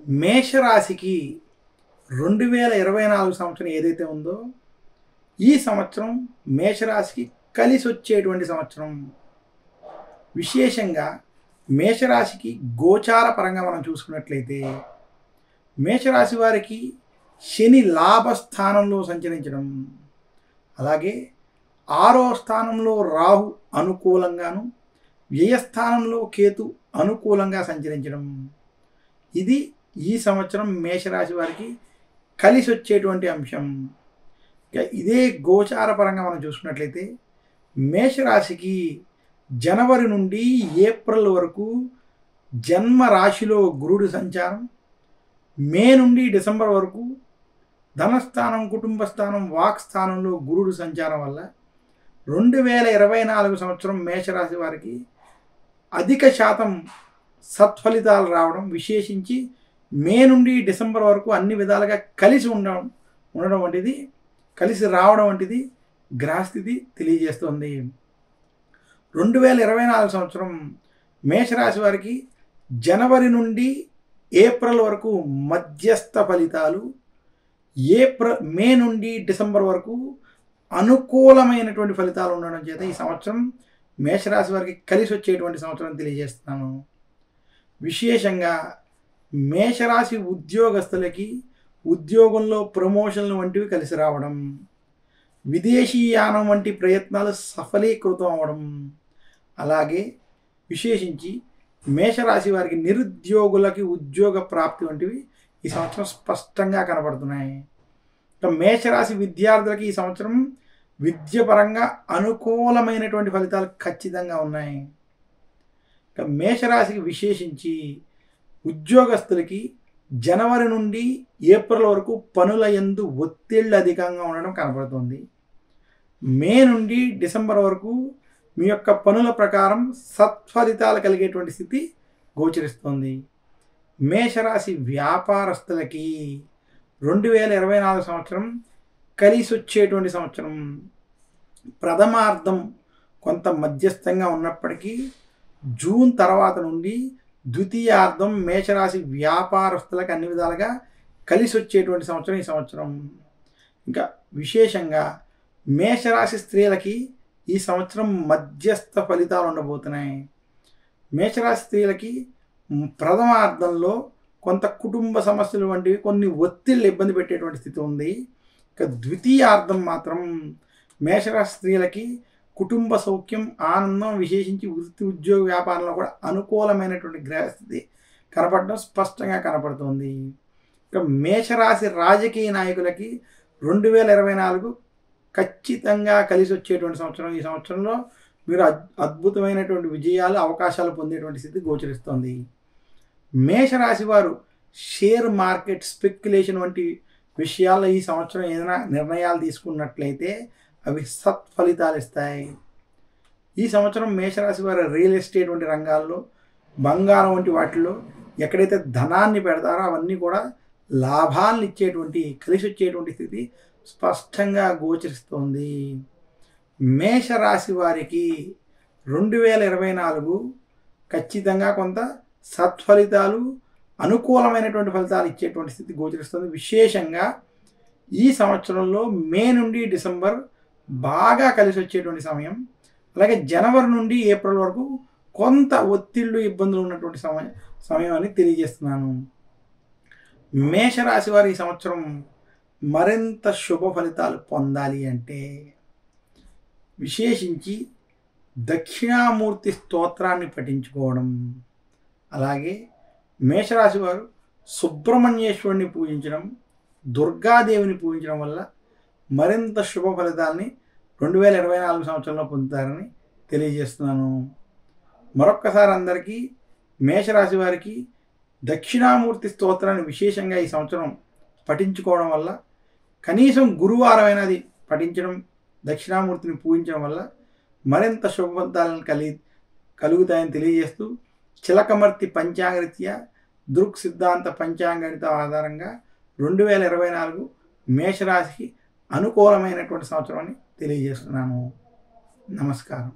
మేషరాశికి 2024 సంవత్సరం ఏదైతే ఉందో, ఈ సంవత్సరం మేషరాశికి కలిసొచ్చేటువంటి సంవత్సరం. విశేషంగా మేషరాశికి గోచార పరంగా మనం చూసుకున్నట్లయితే, మేషరాశి వారికి శని లాభస్థానంలో సంచరించడం, అలాగే 6వ స్థానంలో రాహు అనుకూలంగాను, వ్యయస్థానంలో కేతు అనుకూలంగా సంచరించడం. ఇది ఈ సంవత్సరం మేషరాశి వారికి కలిసి వచ్చేటువంటి అంశం. ఇదే గోచార పరంగా మనం చూసుకున్నట్లయితే, మేషరాశికి జనవరి నుండి ఏప్రిల్ వరకు జన్మ రాశిలో గురుడు సంచారం, మే నుండి డిసెంబర్ వరకు ధనస్థానం, కుటుంబ స్థానం, వాక్ స్థానంలో గురుడు సంచారం వల్ల 2024 సంవత్సరం మేషరాశి వారికి అధిక శాతం సత్ఫలితాలు రావడం, విశేషించి మే నుండి డిసెంబర్ వరకు అన్ని విధాలుగా కలిసి ఉండడం వంటిది, కలిసి రావడం వంటిది గ్రహస్థితి తెలియజేస్తుంది. 2024 సంవత్సరం మేషరాశి వారికి జనవరి నుండి ఏప్రిల్ వరకు మధ్యస్థ ఫలితాలు, మే నుండి డిసెంబర్ వరకు అనుకూలమైనటువంటి ఫలితాలు ఉండడం చేత ఈ సంవత్సరం మేషరాశి వారికి కలిసి వచ్చేటువంటి సంవత్సరం తెలియజేస్తున్నాను. విశేషంగా మేషరాశి ఉద్యోగస్తులకి ఉద్యోగంలో ప్రమోషన్లు వంటివి కలిసి రావడం, విదేశీయానం వంటి ప్రయత్నాలు సఫలీకృతం అవ్వడం, అలాగే విశేషించి మేషరాశి వారికి నిరుద్యోగులకి ఉద్యోగ ప్రాప్తి వంటివి ఈ సంవత్సరం స్పష్టంగా కనబడుతున్నాయి. మేషరాశి విద్యార్థులకి ఈ సంవత్సరం విద్యపరంగా అనుకూలమైనటువంటి ఫలితాలు ఖచ్చితంగా ఉన్నాయి. మేషరాశికి విశేషించి ఉద్యోగస్తులకి జనవరి నుండి ఏప్రిల్ వరకు పనుల యందు ఒత్తిళ్ళు అధికంగా ఉండడం కనబడుతుంది. మే నుండి డిసెంబర్ వరకు మీ యొక్క పనుల ప్రకారం సత్ఫలితాలు కలిగేటువంటి స్థితి గోచరిస్తుంది. మేషరాశి వ్యాపారస్తులకి 2024 సంవత్సరం కలిసి వచ్చేటువంటి సంవత్సరం. ప్రథమార్థం కొంత మధ్యస్థంగా ఉన్నప్పటికీ జూన్ తర్వాత నుండి ద్వితీయార్థం మేషరాశి వ్యాపారస్తులకు అన్ని విధాలుగా కలిసి వచ్చేటువంటి సంవత్సరం ఈ సంవత్సరం. ఇంకా విశేషంగా మేషరాశి స్త్రీలకి ఈ సంవత్సరం మధ్యస్థ ఫలితాలు ఉండబోతున్నాయి. మేషరాశి స్త్రీలకి ప్రథమార్థంలో కొంత కుటుంబ సమస్యలు వంటివి కొన్ని ఒత్తిళ్ళు ఇబ్బంది పెట్టేటువంటి స్థితి ఉంది. ఇక ద్వితీయార్థం మాత్రం మేషరాశి స్త్రీలకి కుటుంబ సౌఖ్యం, ఆనందం, విశేషించి వృత్తి ఉద్యోగ వ్యాపారంలో కూడా అనుకూలమైనటువంటి గ్రహస్థితి కనపడడం స్పష్టంగా కనపడుతుంది. ఇక మేషరాశి రాజకీయ నాయకులకి 2024 ఖచ్చితంగా కలిసి వచ్చేటువంటి సంవత్సరం. ఈ సంవత్సరంలో మీరు అద్భుతమైనటువంటి విజయాలు, అవకాశాలు పొందేటువంటి స్థితి గోచరిస్తుంది. మేషరాశి వారు షేర్ మార్కెట్, స్పెక్యులేషన్ వంటి విషయాల్లో ఈ సంవత్సరం ఏదైనా నిర్ణయాలు తీసుకున్నట్లయితే అవి సత్ఫలితాలు ఇస్తాయి. ఈ సంవత్సరం మేషరాశి వారు రియల్ ఎస్టేట్ వంటి రంగాల్లో, బంగారం వంటి వాటిల్లో ఎక్కడైతే ధనాన్ని పెడతారో అవన్నీ కూడా లాభాలను ఇచ్చేటువంటి, కలిసి వచ్చేటువంటి స్థితి స్పష్టంగా గోచరిస్తోంది. మేషరాశి వారికి 2024 ఖచ్చితంగా కొంత సత్ఫలితాలు, అనుకూలమైనటువంటి ఫలితాలు ఇచ్చేటువంటి స్థితి గోచరిస్తుంది. విశేషంగా ఈ సంవత్సరంలో మే నుండి డిసెంబర్ బాగా కలిసి వచ్చేటువంటి సమయం, అలాగే జనవరి నుండి ఏప్రిల్ వరకు కొంత ఒత్తిళ్ళు, ఇబ్బందులు ఉన్నటువంటి సమయం అని తెలియజేస్తున్నాను. మేషరాశి వారి ఈ సంవత్సరం మరింత శుభ ఫలితాలు పొందాలి అంటే విశేషించి దక్షిణామూర్తి స్తోత్రాన్ని పఠించుకోవడం, అలాగే మేషరాశి వారు సుబ్రహ్మణ్యేశ్వరుని పూజించడం, దుర్గాదేవిని పూజించడం వల్ల మరింత శుభ ఫలితాలని 2024 సంవత్సరంలో పొందుతారని తెలియజేస్తున్నాను. మరొక్కసారి అందరికీ మేషరాశి వారికి దక్షిణామూర్తి స్తోత్రాన్ని విశేషంగా ఈ సంవత్సరం పఠించుకోవడం వల్ల, కనీసం గురువారమైనది పఠించడం, దక్షిణామూర్తిని పూజించడం వల్ల మరింత శుభ ఫలితాలను కలుగుతాయని తెలియజేస్తూ, చిలకమర్తి పంచాంగరీత్యా దృక్ సిద్ధాంత పంచాంగణిత ఆధారంగా 2024 మేషరాశికి అనుకూలమైనటువంటి సంవత్సరం అని తెలియజేస్తున్నాను. నమస్కారం.